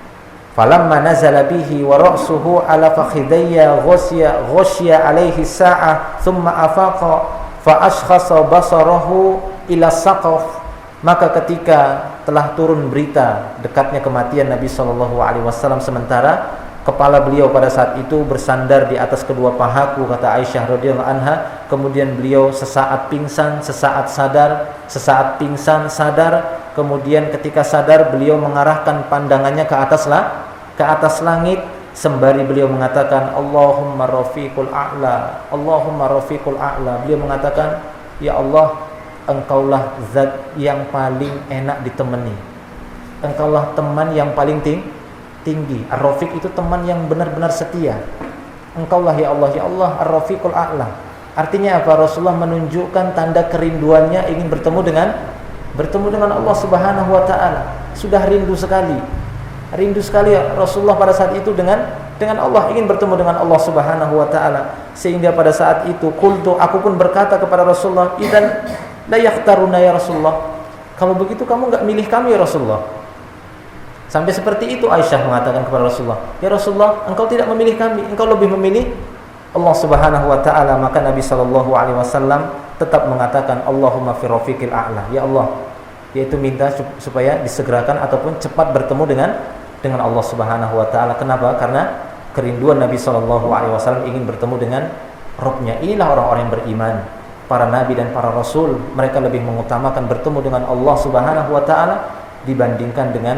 Falamma nazala bihi wa ra'suhu ala fakhidayya ghasya alaihi sa'ah thumma afaqa fa ashkhasa basarahu ila saqaf. Maka ketika telah turun berita dekatnya kematian Nabi sallallahu alaihi wasallam, sementara kepala beliau pada saat itu bersandar di atas kedua pahaku, kata Aisyah radhiyallahu anha, kemudian beliau sesaat pingsan, sesaat sadar, sesaat pingsan, sadar, kemudian ketika sadar beliau mengarahkan pandangannya ke atas langit sembari beliau mengatakan Allahumma rafiqul a'la, Allahumma rafiqul a'la. Beliau mengatakan, ya Allah, Engkaulah zat yang paling enak ditemani, Engkaulah teman yang paling tinggi. Ar-Rafiq itu teman yang benar-benar setia. Engkaulah ya Allah Ar-Rafiqul A'la. Artinya apa? Rasulullah menunjukkan tanda kerinduannya ingin bertemu dengan Allah Subhanahu wa taala. Sudah rindu sekali Rasulullah pada saat itu dengan Allah, ingin bertemu dengan Allah Subhanahu wa taala. Sehingga pada saat itu qultu, aku pun berkata kepada Rasulullah, idzan la yakhtaruna ya Rasulullah. Kalau begitu kamu enggak milih kami ya Rasulullah. Sampai seperti itu Aisyah mengatakan kepada Rasulullah, ya Rasulullah, engkau tidak memilih kami, engkau lebih memilih Allah Subhanahu wa taala. Maka Nabi sallallahu alaihi wasallam tetap mengatakan Allahumma fi rafiqil a'la, ya Allah, yaitu minta supaya disegerakan ataupun cepat bertemu dengan Allah Subhanahu wa taala. Kenapa? Karena kerinduan Nabi sallallahu alaihi wasallam ingin bertemu dengan Rabbnya. Inilah orang-orang yang beriman. Para nabi dan para rasul, mereka lebih mengutamakan bertemu dengan Allah Subhanahu wa taala dibandingkan dengan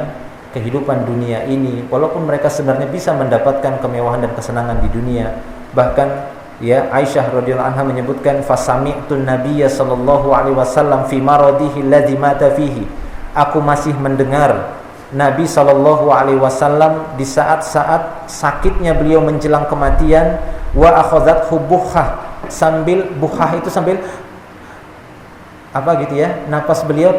kehidupan dunia ini. Walaupun mereka sebenarnya bisa mendapatkan kemewahan dan kesenangan di dunia, bahkan ya, Aisyah radhiyallahu anha menyebutkan fasami'tu nabiyya sallallahu alaihi wasallam fi maradihi alladhi mata fihi. Aku masih mendengar Nabi sallallahu alaihi wasallam di saat-saat sakitnya beliau menjelang kematian, wa akhadhathu bukhah, sambil bukhah itu sambil apa gitu ya, napas beliau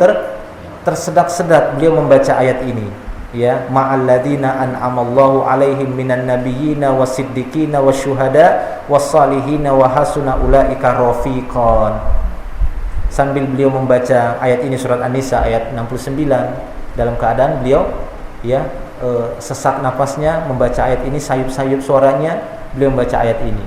tersedak-sedak beliau membaca ayat ini, ya, ma'alladzina an'amallahu alaihim minan nabiyyina wasiddiqina wasyuhada wassalihina wa hasuna ulaika rafiqan. Sambil beliau membaca ayat ini, surat An-Nisa ayat 69, dalam keadaan beliau ya sesak napasnya membaca ayat ini, sayup-sayup suaranya beliau membaca ayat ini,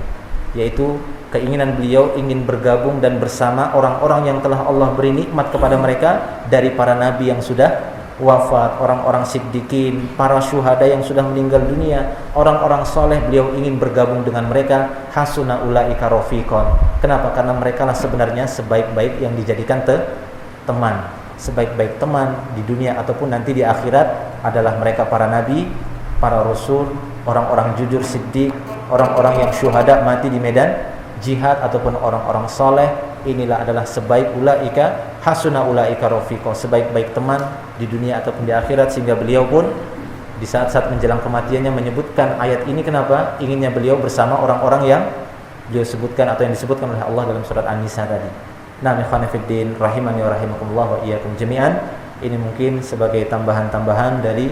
yaitu keinginan beliau ingin bergabung dan bersama orang-orang yang telah Allah beri nikmat kepada mereka dari para nabi yang sudah wafat, orang-orang siddiqin, para syuhada yang sudah meninggal dunia, orang-orang soleh. Beliau ingin bergabung dengan mereka. Hasuna ulaika rafiqan. Kenapa? Karena mereka lah sebenarnya sebaik-baik yang dijadikan teman. Sebaik-baik teman di dunia ataupun nanti di akhirat adalah mereka para nabi, para rasul, orang-orang jujur siddiq, orang-orang yang syuhada mati di medan jihad ataupun orang-orang soleh. Inilah adalah sebaik ulaika, hasuna ulaika rafiqah, sebaik-baik teman di dunia ataupun di akhirat. Sehingga beliau pun di saat-saat menjelang kematiannya menyebutkan ayat ini. Kenapa? Inginnya beliau bersama orang-orang yang beliau sebutkan atau yang disebutkan oleh Allah dalam surat An-Nisa tadi. Nah, ikhwan fillah rahimani wa rahimakumullah wa iyyakum jami'an. Ini mungkin sebagai tambahan-tambahan dari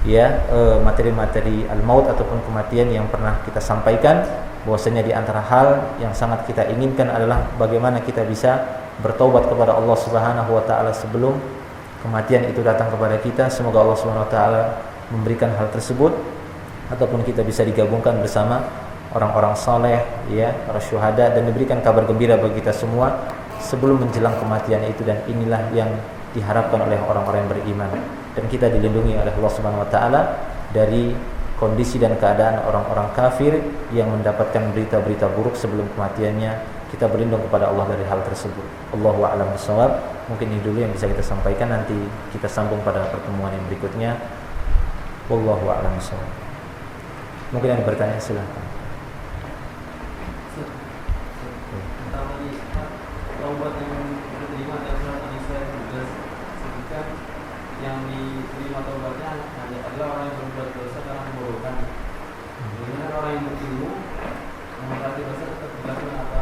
ya materi-materi al-maut ataupun kematian yang pernah kita sampaikan. Bahwasanya di antara hal yang sangat kita inginkan adalah bagaimana kita bisa bertaubat kepada Allah Subhanahu wa taala sebelum kematian itu datang kepada kita. Semoga Allah Subhanahu wa taala memberikan hal tersebut ataupun kita bisa digabungkan bersama orang-orang saleh, ya, para syuhada, dan diberikan kabar gembira bagi kita semua sebelum menjelang kematian itu. Dan inilah yang diharapkan oleh orang-orang yang beriman, dan kita dilindungi oleh Allah Subhanahu wa taala dari kondisi dan keadaan orang-orang kafir yang mendapatkan berita-berita buruk sebelum kematiannya. Kita berlindung kepada Allah dari hal tersebut. Allahu a'lam bishawab. Mungkin ini dulu yang bisa kita sampaikan, nanti kita sambung pada pertemuan yang berikutnya. Wallahu a'lam bishawab. Mungkin yang bertanya silakan. Taubat yang diterima dalam surat An-Nisa juga sebutkan yang diterima taubatnya adalah orang yang berbuat dosa karena kebodohan. Bagaimana orang yang berilmu mengetahui dosa tetap dilakukan apa?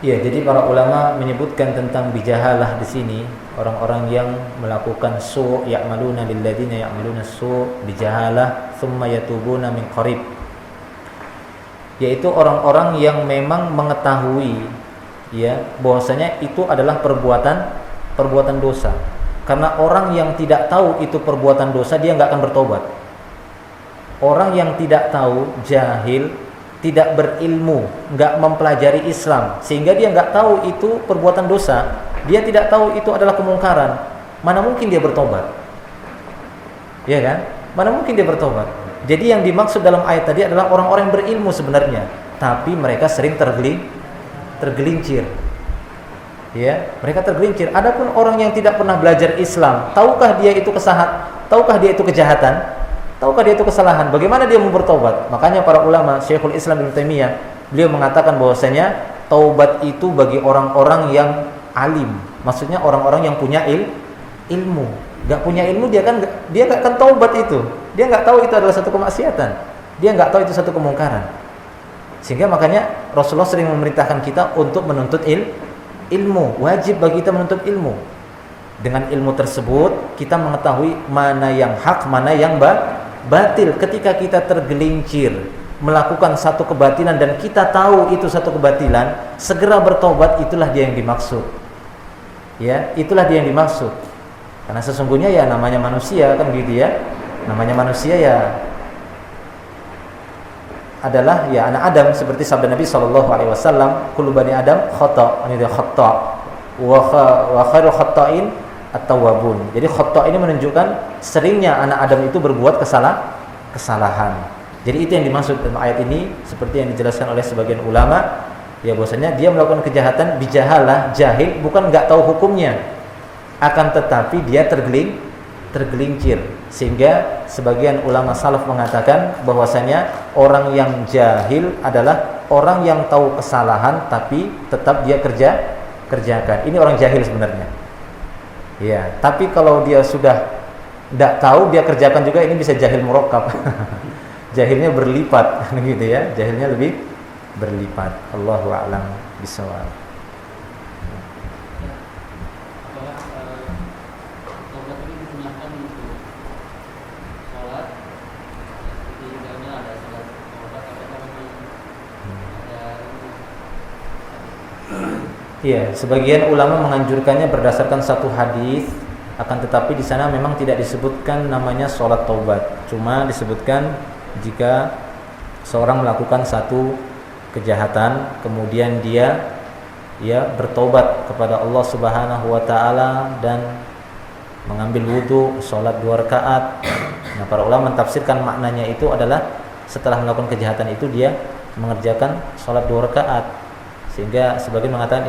Iya, jadi para ulama menyebutkan tentang bijahalah di sini, orang-orang yang melakukan su' ya'maluna lilladzina ya'maluna su' bijahalah thumma yatubuna min qarib. Yaitu orang-orang yang memang mengetahui ya bahwasanya itu adalah perbuatan dosa. Karena orang yang tidak tahu itu perbuatan dosa, dia nggak akan bertobat. Orang yang tidak tahu, jahil, tidak berilmu, nggak mempelajari Islam, sehingga dia nggak tahu itu perbuatan dosa, dia tidak tahu itu adalah kemungkaran, mana mungkin dia bertobat? Ya kan? Mana mungkin dia bertobat? Jadi yang dimaksud dalam ayat tadi adalah orang-orang yang berilmu sebenarnya, tapi mereka sering tergelincir. Ya, mereka tergelincir. Adapun orang yang tidak pernah belajar Islam, tahukah dia itu tahukah dia itu kejahatan? Tahukah dia itu kesalahan? Bagaimana dia mau bertobat? Makanya para ulama, Syekhul Islam Ibnu Taimiyah, beliau mengatakan bahwasanya taubat itu bagi orang-orang yang alim. Maksudnya orang-orang yang punya ilmu. Gak punya ilmu dia gak akan taubat itu. Dia gak tahu itu adalah satu kemaksiatan. Dia gak tahu itu satu kemungkaran. Sehingga makanya Rasulullah sering memerintahkan kita untuk menuntut ilmu. Wajib bagi kita menuntut ilmu. Dengan ilmu tersebut kita mengetahui mana yang hak, mana yang batil. Ketika kita tergelincir melakukan satu kebatilan dan kita tahu itu satu kebatilan, segera bertobat, itulah dia yang dimaksud. Ya, itulah dia yang dimaksud. Karena sesungguhnya ya namanya manusia kan gitu ya. Namanya manusia ya adalah ya anak Adam, seperti sabda Nabi SAW, kullu bani Adam khata', ini dia khata', wa khairu khata'in at-tawwabun. Jadi khata' ini menunjukkan seringnya anak Adam itu berbuat kesalahan. Jadi itu yang dimaksud dalam ayat ini, seperti yang dijelaskan oleh sebagian ulama, ya bahwasanya dia melakukan kejahatan bijahalah, jahil, bukan enggak tahu hukumnya, akan tetapi dia tergelincir Sehingga sebagian ulama salaf mengatakan bahwasanya orang yang jahil adalah orang yang tahu kesalahan tapi tetap dia kerjakan. Ini orang jahil sebenarnya. Ya, tapi kalau dia sudah tidak tahu dia kerjakan juga, ini bisa jahil murakkab. Jahilnya berlipat gitu ya. Jahilnya lebih berlipat. Allahu a'lam bishawab. Iya, sebagian ulama menganjurkannya berdasarkan satu hadis, akan tetapi di sana memang tidak disebutkan namanya sholat taubat. Cuma disebutkan jika seorang melakukan satu kejahatan, kemudian dia bertobat kepada Allah Subhanahu wa taala dan mengambil wudu, sholat 2 rakaat. Nah, para ulama mentafsirkan maknanya itu adalah setelah melakukan kejahatan itu dia mengerjakan sholat 2 rakaat. Sehingga sebagian mengatakan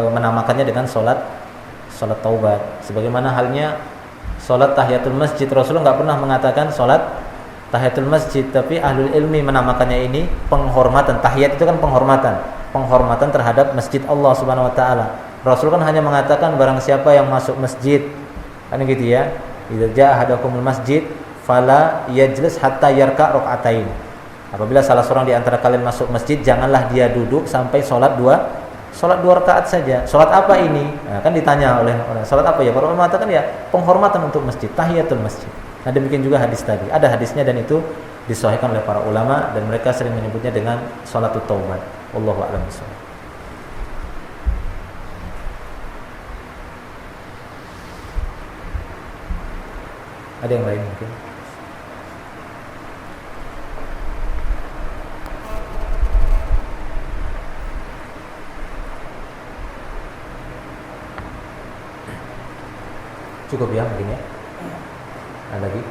menamakannya dengan sholat taubat. Sebagaimana halnya sholat tahiyatul masjid, Rasulullah nggak pernah mengatakan sholat tahiyatul masjid, tapi ahlul ilmi menamakannya ini penghormatan. Tahiyat itu kan penghormatan terhadap masjid Allah Subhanahu Wa Taala. Rasul kan hanya mengatakan barang siapa yang masuk masjid, kan gitu ya. Idza jaa ahadakumul masjid fala yajlis hatta yarka rakaatain. Apabila salah seorang di antara kalian masuk masjid, janganlah dia duduk sampai sholat 2 rakaat saja. Sholat apa ini? Nah, kan ditanya oleh orang, sholat apa ya? Para ulama mengatakan ya penghormatan untuk masjid, tahiyatul masjid. Nah, demikian juga hadis tadi. Ada hadisnya dan itu disahihkan oleh para ulama dan mereka sering menyebutnya dengan sholatut taubat. Wallahu a'lam bishawab. Ada yang lain mungkin? Cukup ya mungkin ya. Ada lagi?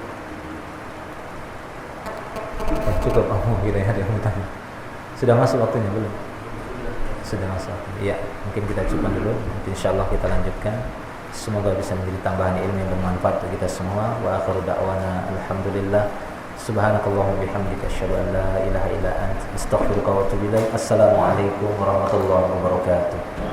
Cukup. Kita ada yang bertanya. Sudah masuk waktunya belum? Sudah masuk. Iya, mungkin kita cukupkan dulu. Nanti insyaallah kita lanjutkan. Semoga bisa menjadi tambahan ilmu yang bermanfaat bagi kita semua. Wa akhiru da'wana alhamdulillah. Subhanakallahumma bihamdika asyhadu an la ilaha illa anta astaghfiruka wa atubu ilaik. Assalamualaikum warahmatullahi wabarakatuh.